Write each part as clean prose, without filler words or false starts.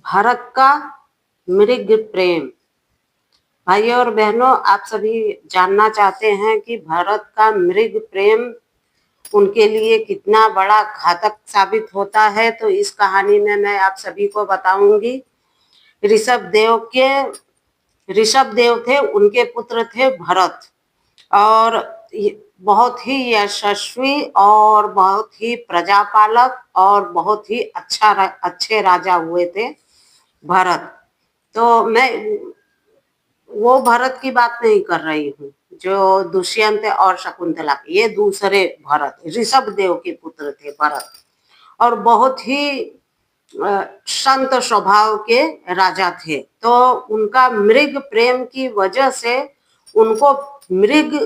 भारत का मृग प्रेम। भाइयों और बहनों, आप सभी जानना चाहते हैं कि भारत का मृग प्रेम उनके लिए कितना बड़ा घातक साबित होता है। तो इस कहानी में मैं आप सभी को बताऊंगी। ऋषभ देव थे, उनके पुत्र थे भरत, और बहुत ही यशस्वी और बहुत ही प्रजापालक और बहुत ही अच्छे राजा हुए थे भरत। तो मैं वो भरत की बात नहीं कर रही हूँ जो दुष्यंत और शकुंतला, ये दूसरे भरत, ऋषभ देव के पुत्र थे भरत, और बहुत ही संत स्वभाव के राजा थे। तो उनका मृग प्रेम की वजह से उनको मृग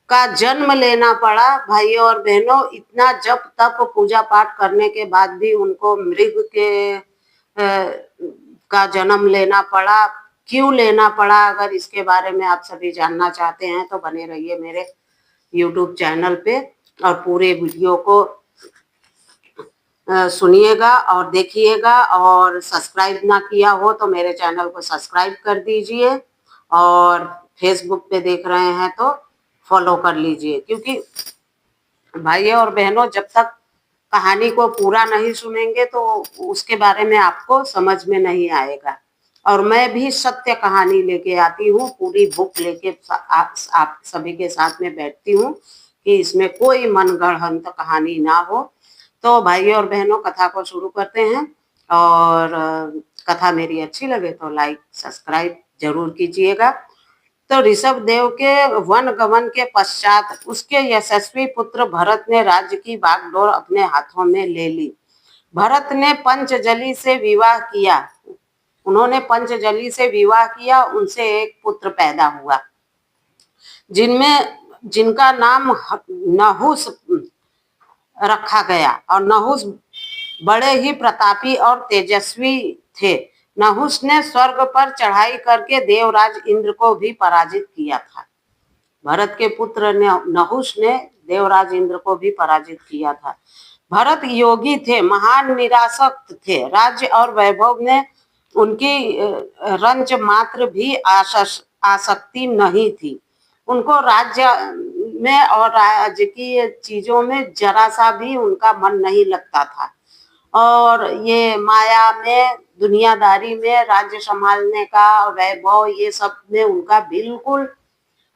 का जन्म लेना पड़ा। भाइयों और बहनों, इतना जप तप पूजा पाठ करने के बाद भी उनको मृग के का जन्म लेना पड़ा। क्यों लेना पड़ा? अगर इसके बारे में आप सभी जानना चाहते हैं तो बने रहिए मेरे YouTube चैनल पे और पूरे वीडियो को सुनिएगा और देखिएगा। और सब्सक्राइब ना किया हो तो मेरे चैनल को सब्सक्राइब कर दीजिए, और फेसबुक पे देख रहे हैं तो फॉलो कर लीजिए। क्योंकि भाइयों और बहनों, जब तक कहानी को पूरा नहीं सुनेंगे तो उसके बारे में आपको समझ में नहीं आएगा। और मैं भी सत्य कहानी लेके आती हूँ, पूरी बुक लेके आप सभी के साथ में बैठती हूँ कि इसमें कोई मनगढ़ंत कहानी ना हो। तो भाइयों और बहनों, कथा को शुरू करते हैं। और कथा मेरी अच्छी लगे तो लाइक सब्सक्राइब जरूर कीजिएगा। तो ऋषभ देव के वन गमन के पश्चात उसके यशस्वी पुत्र भरत ने राज्य की बागडोर अपने हाथों में ले ली। भरत ने पंचजलि से विवाह किया। उन्होंने पंचजलि से विवाह किया, उनसे एक पुत्र पैदा हुआ जिनका नाम नहुस रखा गया। और नहुस बड़े ही प्रतापी और तेजस्वी थे। नहुस ने स्वर्ग पर चढ़ाई करके देवराज इंद्र को भी पराजित किया था। भरत के पुत्र नहुस ने देवराज इंद्र को भी पराजित किया था। भरत योगी थे, महान निरासक्त थे। राज्य और वैभव में उनकी रंच मात्र भी आसक्ति नहीं थी। उनको राज्य में और राज्य की चीजों में जरा सा भी उनका मन नहीं लगता था। और ये माया में, दुनियादारी में, राज्य संभालने का, वैभव, ये सब में उनका बिल्कुल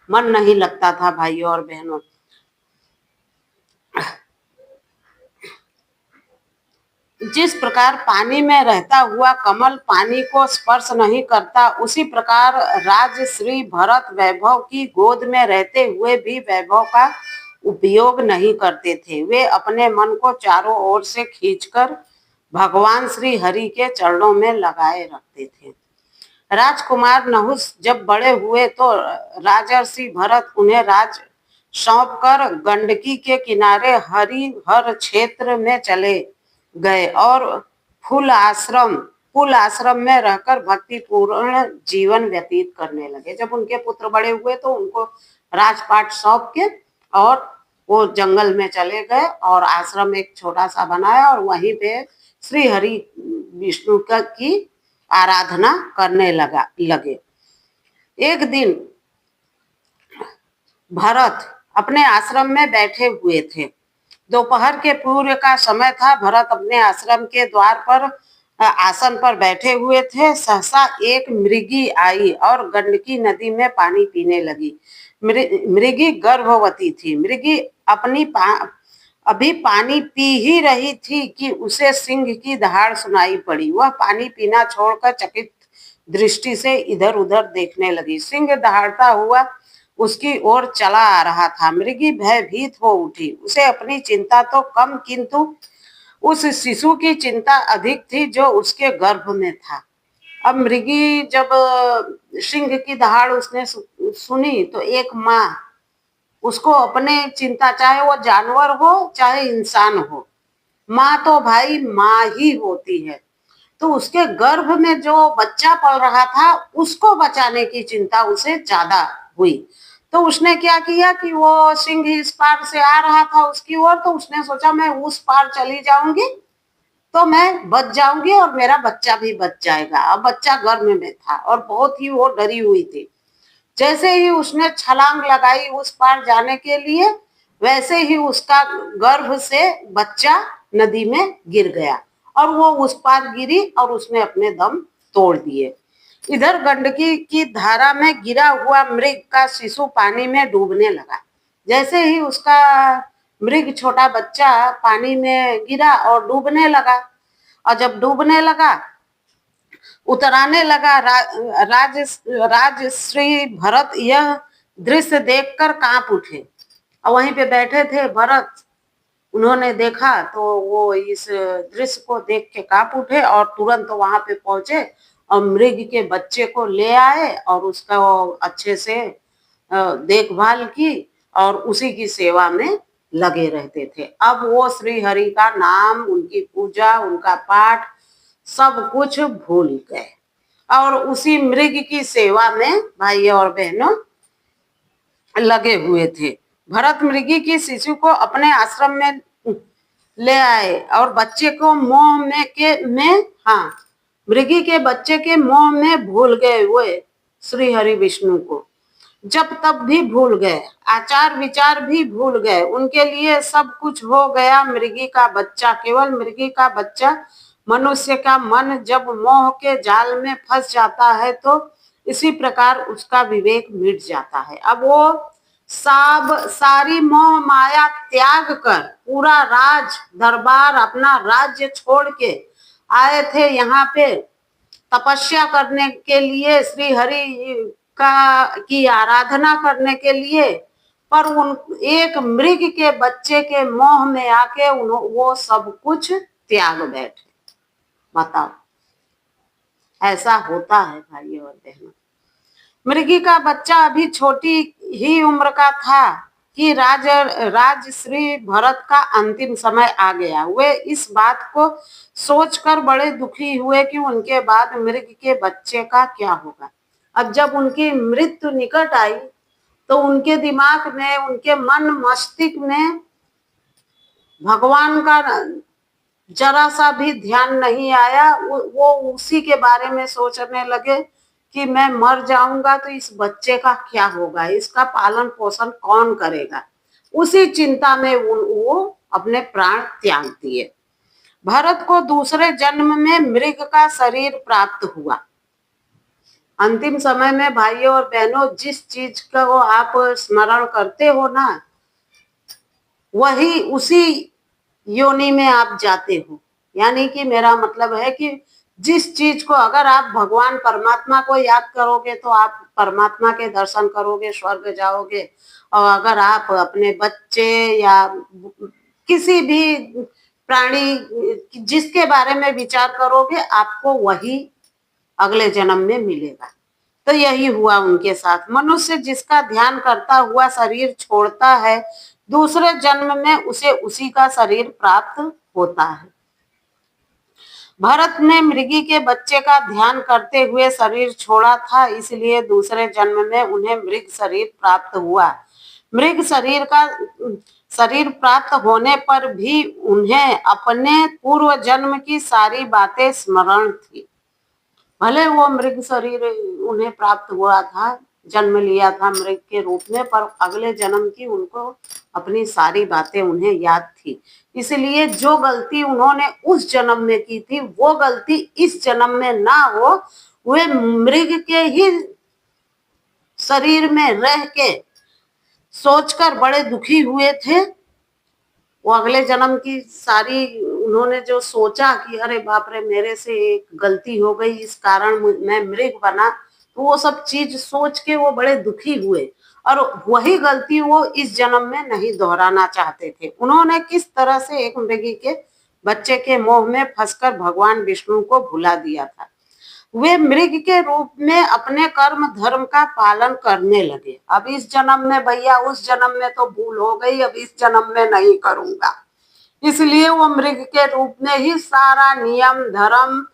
मन नहीं लगता था। भाइयों और बहनों, जिस प्रकार पानी में रहता हुआ कमल पानी को स्पर्श नहीं करता, उसी प्रकार राजश्री भरत वैभव की गोद में रहते हुए भी वैभव का उपयोग नहीं करते थे। वे अपने मन को चारों ओर से खींचकर भगवान श्री हरि के चरणों में लगाए रखते थे। राजकुमार नहुस जब बड़े हुए तो राजर्षि भरत उन्हें राज सौंपकर गंडकी के किनारे हरिहर क्षेत्र में चले गए और कुल आश्रम में रहकर भक्तिपूर्ण जीवन व्यतीत करने लगे। जब उनके पुत्र बड़े हुए तो उनको राजपाट सौंप के और वो जंगल में चले गए और आश्रम एक छोटा सा बनाया और वहीं पे श्री हरि विष्णु की आराधना करने लगे। एक दिन भरत अपने आश्रम में बैठे हुए थे। दोपहर के पूर्व का समय था। भरत अपने आश्रम के द्वार पर आसन पर बैठे हुए थे। सहसा एक मृगी आई और गंडकी नदी में पानी पीने लगी। मृगी गर्भवती थी। मृगी अभी पानी पी ही रही थी कि उसे सिंह की दहाड़ सुनाई पड़ी। वह पानी पीना छोड़कर चकित दृष्टि से इधर उधर देखने लगी। सिंह दहाड़ता हुआ उसकी ओर चला आ रहा था। मृगी भयभीत हो उठी। उसे अपनी चिंता तो कम, किंतु उस शिशु की चिंता अधिक थी जो उसके गर्भ में था। अब मृगी जब सिंह की दहाड़ उसने सुनी तो एक माँ उसको अपने चिंता, चाहे वो जानवर हो चाहे इंसान हो, माँ तो भाई माँ ही होती है। तो उसके गर्भ में जो बच्चा पल रहा था उसको बचाने की चिंता उसे ज्यादा हुई। तो उसने क्या किया कि वो सिंह इस पार से आ रहा था उसकी ओर, तो उसने सोचा मैं उस पार चली जाऊंगी तो मैं बच जाऊंगी और मेरा बच्चा भी बच जाएगा। अब बच्चा गर्भ में था और बहुत ही वो डरी हुई थी। जैसे ही उसने छलांग लगाई उस पार जाने के लिए, वैसे ही उसका गर्भ से बच्चा नदी में गिर गया और वो उस पार गिरी और उसने अपने दम तोड़ दिए। इधर गंडकी की धारा में गिरा हुआ मृग का शिशु पानी में डूबने लगा। जैसे ही उसका मृग छोटा बच्चा पानी में गिरा और डूबने लगा, और जब डूबने लगा, उतराने लगा, राजश्री भरत यह दृश्य देखकर कांप उठे। और वहीं पे बैठे थे भरत, उन्होंने देखा तो वो इस दृश्य को देख के कांप उठे और तुरंत वहां पे पहुंचे और मृग के बच्चे को ले आए और उसका अच्छे से देखभाल की और उसी की सेवा में लगे रहते थे। अब वो श्री हरि का नाम, उनकी पूजा, उनका पाठ सब कुछ भूल गए और उसी मृग की सेवा में भाइयों और बहनों लगे हुए थे। भरत मृगी की शिशु को अपने आश्रम में ले आए और बच्चे को मोह में मृगी के बच्चे के मोह में भूल गए हुए श्री हरि विष्णु को। जब तब भी भूल गए, आचार विचार भी भूल गए, उनके लिए सब कुछ हो गया मृगी का बच्चा, केवल मृगी का बच्चा। मनुष्य का मन जब मोह के जाल में फंस जाता है तो इसी प्रकार उसका विवेक मिट जाता है। अब वो सारी मोह माया त्याग कर पूरा राज दरबार, अपना राज्य छोड़ के आए थे यहाँ पे तपस्या करने के लिए, श्री हरि की आराधना करने के लिए, पर उन एक मृग के बच्चे के मोह में आके वो सब कुछ त्याग बैठे। बताओ, ऐसा होता है भाइयों और बहनों। मृगी का बच्चा अभी छोटी ही उम्र का था कि राजश्री भरत का अंतिम समय आ गया। वे इस बात को सोचकर बड़े दुखी हुए कि उनके बाद मृग के बच्चे का क्या होगा। अब जब उनकी मृत्यु निकट आई तो उनके दिमाग में, उनके मन मस्तिष्क में भगवान का जरा सा भी ध्यान नहीं आया। वो उसी के बारे में सोचने लगे कि मैं मर जाऊंगा तो इस बच्चे का क्या होगा, इसका पालन पोषण कौन करेगा। उसी चिंता में वो अपने प्राण त्याग दिए। भरत को दूसरे जन्म में मृग का शरीर प्राप्त हुआ। अंतिम समय में भाइयों और बहनों, जिस चीज को आप स्मरण करते हो ना, वही उसी योनि में आप जाते हो। यानी कि मेरा मतलब है कि जिस चीज को अगर आप भगवान परमात्मा को याद करोगे तो आप परमात्मा के दर्शन करोगे, स्वर्ग जाओगे। और अगर आप अपने बच्चे या किसी भी प्राणी जिसके बारे में विचार करोगे, आपको वही अगले जन्म में मिलेगा। तो यही हुआ उनके साथ। मनुष्य जिसका ध्यान करता हुआ शरीर छोड़ता है, दूसरे जन्म में उसे उसी का शरीर प्राप्त होता है। भरत ने मृगी के बच्चे का ध्यान करते हुए शरीर छोड़ा था, इसलिए दूसरे जन्म में उन्हें मृग शरीर प्राप्त हुआ। मृग शरीर प्राप्त होने पर भी उन्हें अपने पूर्व जन्म की सारी बातें स्मरण थी। भले वो मृग शरीर उन्हें प्राप्त हुआ था, जन्म लिया था मृग के रूप में, पर अगले जन्म की उनको अपनी सारी बातें उन्हें याद थी। इसलिए जो गलती उन्होंने उस जन्म में की थी, वो गलती इस जन्म में ना हो। वे मृग के ही शरीर में रह के सोचकर बड़े दुखी हुए थे। वो अगले जन्म की सारी उन्होंने जो सोचा कि अरे बाप रे, मेरे से एक गलती हो गई, इस कारण मैं मृग बना, तो वो सब चीज सोच के वो बड़े दुखी हुए और वही गलती वो इस जन्म में नहीं दोहराना चाहते थे। उन्होंने किस तरह से एक मृगी के बच्चे के मोह में फंसकर भगवान विष्णु को भुला दिया था। वे मृग के रूप में अपने कर्म धर्म का पालन करने लगे। अब इस जन्म में भैया, उस जन्म में तो भूल हो गई, अब इस जन्म में नहीं करूंगा। इसलिए वो मृग के रूप में ही सारा नियम धर्म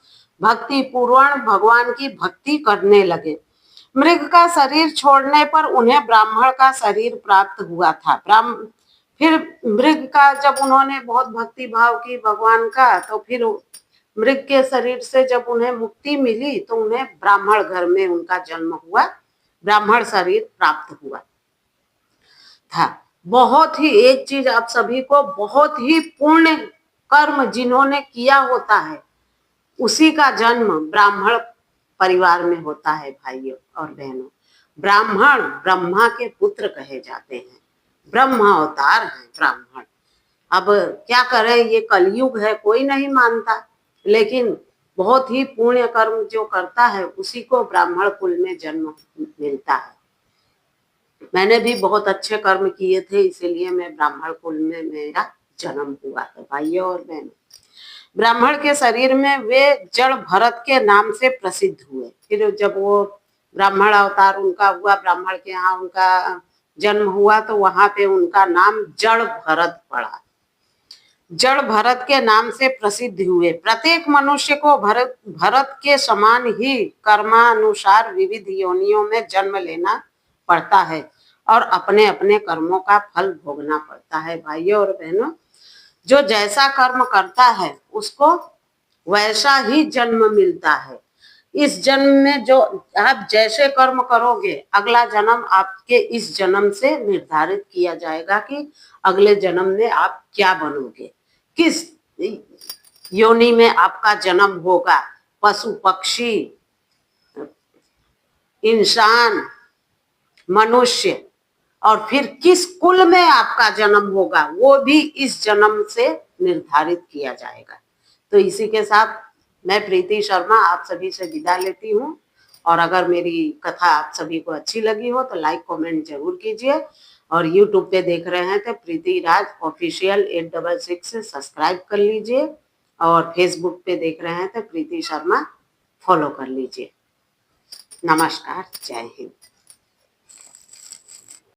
भक्ति पूर्वक भगवान की भक्ति करने लगे। मृग का शरीर छोड़ने पर उन्हें ब्राह्मण का शरीर प्राप्त हुआ था। फिर मृग का जब उन्होंने बहुत भक्ति भाव की भगवान का, तो फिर मृग के शरीर से जब उन्हें मुक्ति मिली तो उन्हें ब्राह्मण घर में उनका जन्म हुआ, ब्राह्मण शरीर प्राप्त हुआ था। बहुत ही एक चीज आप सभी को, बहुत ही पुण्य कर्म जिन्होंने किया होता है उसी का जन्म ब्राह्मण परिवार में होता है भाइयों और बहनों। ब्राह्मण ब्रह्मा के पुत्र कहे जाते हैं, ब्रह्म अवतार हैं ब्राह्मण। अब क्या करें, ये कलयुग है, कोई नहीं मानता, लेकिन बहुत ही पुण्य कर्म जो करता है उसी को ब्राह्मण कुल में जन्म मिलता है। मैंने भी बहुत अच्छे कर्म किए थे, इसीलिए मैं ब्राह्मण कुल में मेरा जन्म हुआ है भाइयों और बहनों। ब्राह्मण के शरीर में वे जड़ भरत के नाम से प्रसिद्ध हुए। फिर जब वो ब्राह्मण अवतार उनका हुआ, ब्राह्मण के यहाँ उनका जन्म हुआ, तो वहां पे उनका नाम जड़ भरत पड़ा। जड़ भरत के नाम से प्रसिद्ध हुए। प्रत्येक मनुष्य को भरत के समान ही कर्मानुसार विविध योनियों में जन्म लेना पड़ता है और अपने अपने कर्मों का फल भोगना पड़ता है भाइयों और बहनों। जो जैसा कर्म करता है उसको वैसा ही जन्म मिलता है। इस जन्म में जो आप जैसे कर्म करोगे, अगला जन्म आपके इस जन्म से निर्धारित किया जाएगा कि अगले जन्म में आप क्या बनोगे, किस योनि में आपका जन्म होगा, पशु पक्षी इंसान मनुष्य, और फिर किस कुल में आपका जन्म होगा वो भी इस जन्म से निर्धारित किया जाएगा। तो इसी के साथ मैं प्रीति शर्मा आप सभी से विदा लेती हूँ। और अगर मेरी कथा आप सभी को अच्छी लगी हो तो लाइक कमेंट जरूर कीजिए, और यूट्यूब पे देख रहे हैं तो प्रीति राज ऑफिशियल 866 सब्सक्राइब कर लीजिए, और फेसबुक पे देख रहे हैं तो प्रीति शर्मा फॉलो कर लीजिए। नमस्कार, जय हिंद।